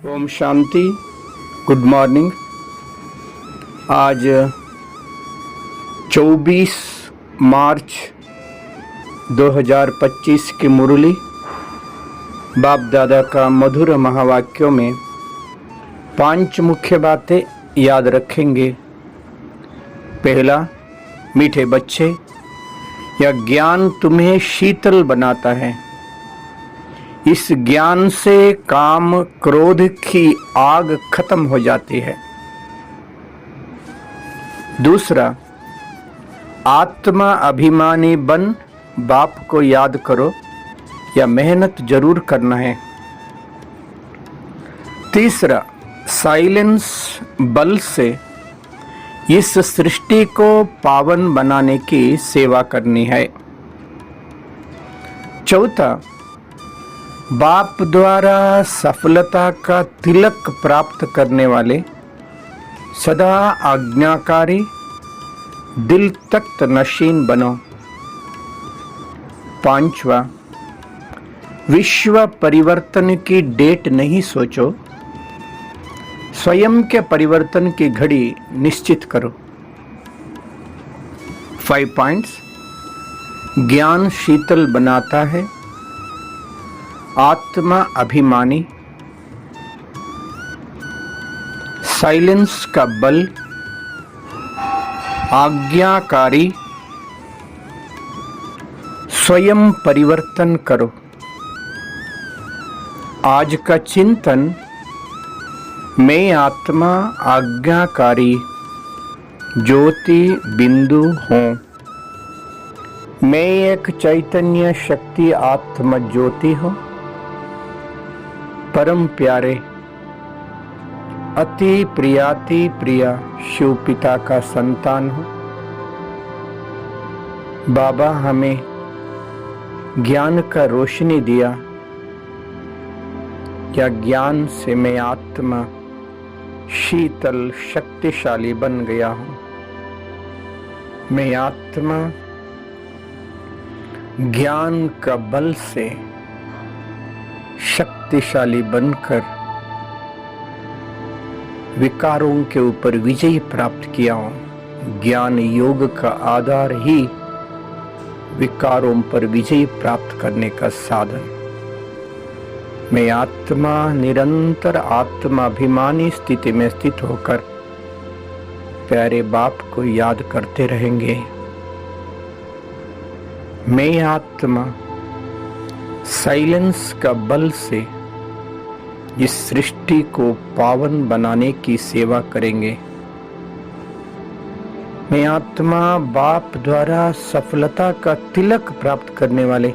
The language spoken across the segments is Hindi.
ओम शांति। Good morning. आज 24 मार्च 2025 की मुरली बाप दादा का मधुर महावाक्यों में 5 मुख्य बातें याद रखेंगे। पहला, मीठे बच्चे, यह ज्ञान तुम्हें शीतल बनाता है। इस ज्ञान से काम क्रोध की आग खत्म हो जाती है। दूसरा, आत्मा अभिमानी बन बाप को याद करो, या मेहनत जरूर करना है। तीसरा, साइलेंस बल से इस सृष्टि को पावन बनाने की सेवा करनी है। चौथा, बाप द्वारा सफलता का तिलक प्राप्त करने वाले सदा आज्ञाकारी दिल तख्त नशीन बनो। पांचवा, विश्व परिवर्तन की डेट नहीं सोचो, स्वयं के परिवर्तन की घड़ी निश्चित करो। 5 पॉइंट्स। ज्ञान शीतल बनाता है, आत्मा अभिमानी, साइलेंस का बल, आज्ञाकारी, स्वयं परिवर्तन करो। आज का चिंतन, मैं आत्मा आज्ञाकारी ज्योति बिंदु हूँ। मैं एक चैतन्य शक्ति आत्म ज्योति हूँ। परम प्यारे अति प्रिया शिव पिता का संतान हूँ। बाबा हमें ज्ञान का रोशनी दिया, क्या ज्ञान से मैं आत्मा शीतल शक्तिशाली बन गया हूँ। मैं आत्मा ज्ञान का बल से शक्तिशाली बनकर विकारों के ऊपर विजय प्राप्त किया हूं। ज्ञान योग का आधार ही विकारों पर विजय प्राप्त करने का साधन। मैं आत्मा निरंतर आत्माभिमानी स्थिति में स्थित होकर प्यारे बाप को याद करते रहेंगे। मैं आत्मा साइलेंस का बल से इस सृष्टि को पावन बनाने की सेवा करेंगे। मैं आत्मा बाप द्वारा सफलता का तिलक प्राप्त करने वाले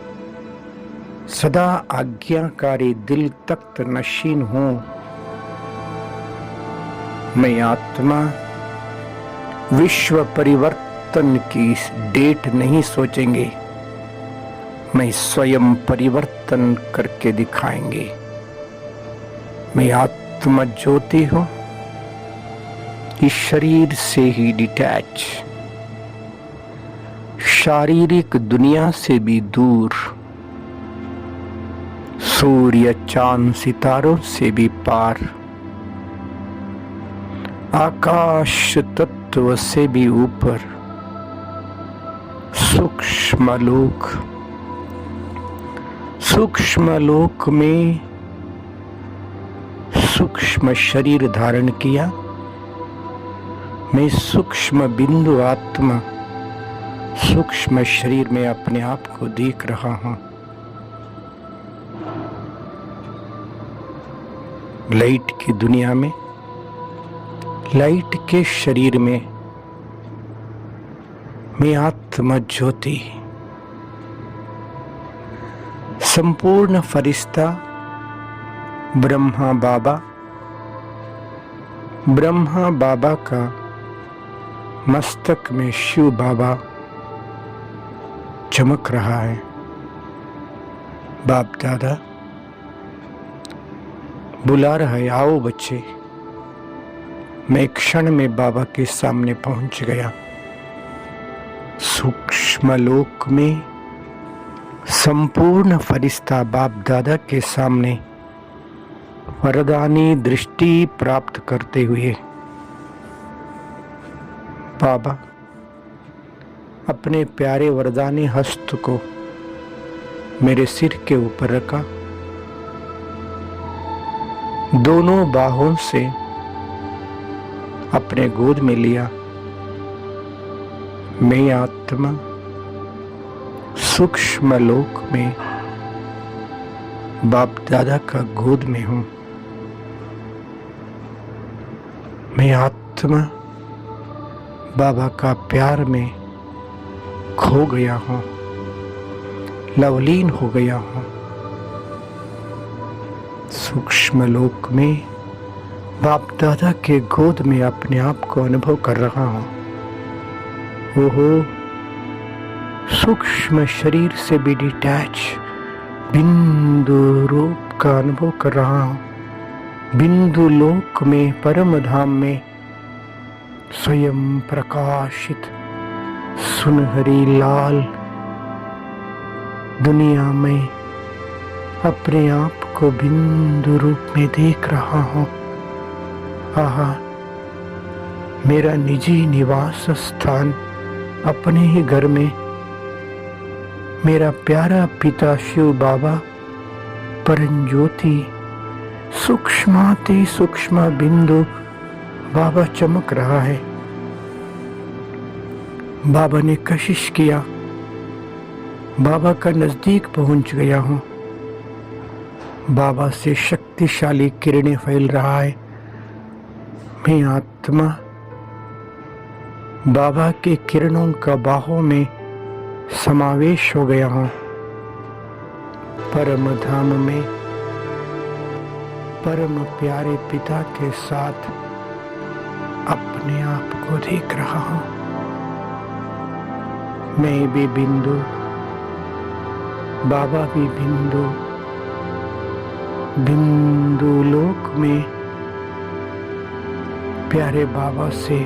सदा आज्ञाकारी दिल तख्त नशीन हूँ। मैं आत्मा विश्व परिवर्तन की डेट नहीं सोचेंगे, मैं स्वयं परिवर्तन करके दिखाएंगे। मैं आत्मा ज्योति हूँ, इस शरीर से ही डिटैच, शारीरिक दुनिया से भी दूर, सूर्य चांद सितारों से भी पार, आकाश तत्व से भी ऊपर, सूक्ष्म लोक में सूक्ष्म शरीर धारण किया। मैं सूक्ष्म बिंदु आत्मा सूक्ष्म शरीर में अपने आप को देख रहा हूं। लाइट की दुनिया में, लाइट के शरीर में मैं आत्मा ज्योति, संपूर्ण फरिश्ता ब्रह्मा बाबा का मस्तक में शिव बाबा चमक रहा है। बाप दादा बुला रहा है, आओ बच्चे। मैं क्षण में बाबा के सामने पहुंच गया। सूक्ष्म लोक में संपूर्ण फरिश्ता बाप दादा के सामने वरदानी दृष्टि प्राप्त करते हुए बाबा अपने प्यारे वरदानी हस्त को मेरे सिर के ऊपर रखा, दोनों बाहों से अपने गोद में लिया। मैं आत्मा सूक्ष्म लोक में बाप दादा का गोद में हूं। मैं आत्मा बाबा का प्यार में खो गया हूं, लवलीन हो गया हूं। सूक्ष्म लोक में बाप दादा के गोद में अपने आप को अनुभव कर रहा हूं। ओहो, सूक्ष्म शरीर से भी डिटैच बिंदु रूप का अनुभव कर रहा हूं। बिंदु लोक में, परम धाम में स्वयं प्रकाशित सुनहरी लाल दुनिया में अपने आप को बिंदु रूप में देख रहा हूं। आहा, मेरा निजी निवास स्थान अपने ही घर में मेरा प्यारा पिता शिव बाबा परंज्योति सूक्ष्माति सूक्ष्म बिंदु बाबा चमक रहा है। बाबा ने कशिश किया, बाबा का नजदीक पहुंच गया हूं। बाबा से शक्तिशाली किरणें फैल रहा है। मैं आत्मा बाबा के किरणों का बाहों में समावेश हो गया हूं। परम धाम में परम प्यारे पिता के साथ अपने आप को देख रहा हूं। मैं भी बिंदु, बाबा भी बिंदु, बिंदु लोक में प्यारे बाबा से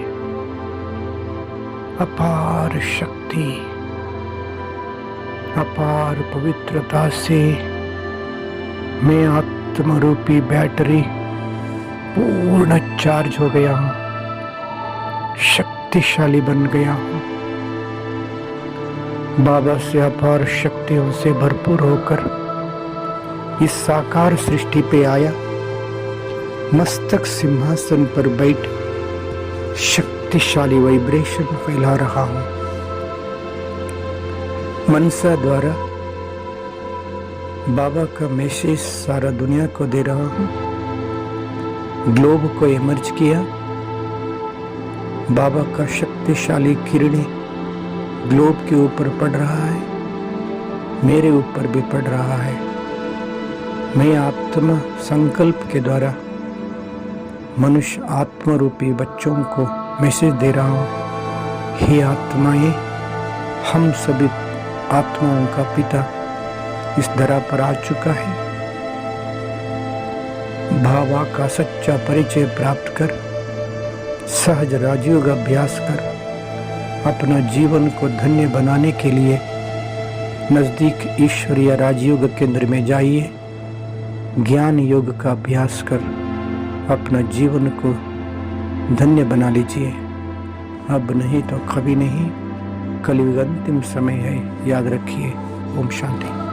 अपार शक्ति, अपार पवित्रता से मैं आत्मरूपी बैटरी पूर्ण चार्ज हो गया हूं, शक्तिशाली बन गया हूं। बाबा से अपार शक्तियों से भरपूर होकर इस साकार सृष्टि पे आया। मस्तक सिंहासन पर बैठ शक्तिशाली वाइब्रेशन फैला रहा हूं। मनसा द्वारा बाबा का मैसेज सारा दुनिया को दे रहा हूं। ग्लोब को इमर्ज किया, बाबा का शक्तिशाली किरणें ग्लोब के ऊपर पड़ रहा है, मेरे ऊपर भी पड़ रहा है। मैं आत्मा संकल्प के द्वारा मनुष्य आत्मा रूपी बच्चों को मैसेज दे रहा हूं। हे आत्माएं, हम सभी आत्माओं का पिता इस धरा पर आ चुका है। भावा का सच्चा परिचय प्राप्त कर, सहज राजयोग अभ्यास कर अपना जीवन को धन्य बनाने के लिए नजदीक ईश्वरीय राजयोग केंद्र में जाइए। ज्ञान योग का अभ्यास कर अपना जीवन को धन्य बना लीजिए। अब नहीं तो कभी नहीं, कलयुग अंतिम समय है, याद रखिए। ओम शांति।